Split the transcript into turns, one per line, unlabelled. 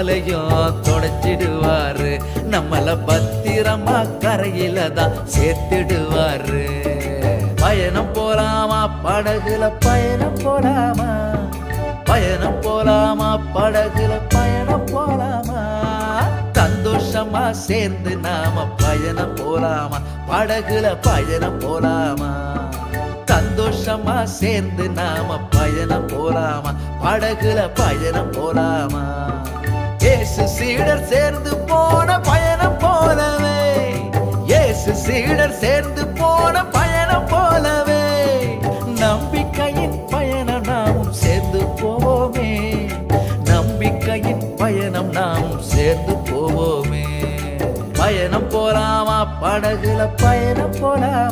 கவலையும் தொடச்சிடுவாரு. நம்மள பத்திரமா கரையில தான் சேர்த்திடுவாரு. பயணம் போலாமா படகுல பயணம் போலாமா, பயணம் போலாமா படகுல பயணம் போலாமா, சந்தோஷமா சேர்ந்து நாம பயணம் போலாமா, படகுல பயணம் போலாமா, சந்தோஷமா சேர்ந்து நாம பயணம் போலாமா, படகுல பயணம் போலாமா. இயேசு சீடர் சேர்ந்து போன பயணம் போலவே, இயேசு சீடர் சேர்ந்து போன பயணம் போலவே, நம்பிக்கையின் பயணம் நாமும் சேர்ந்து போவோமே, நம்பிக்கையின் பயணம் நாமும் சேர்ந்து போவோமே. பயணம் போலாமா படகுல பயணம் போலாமா.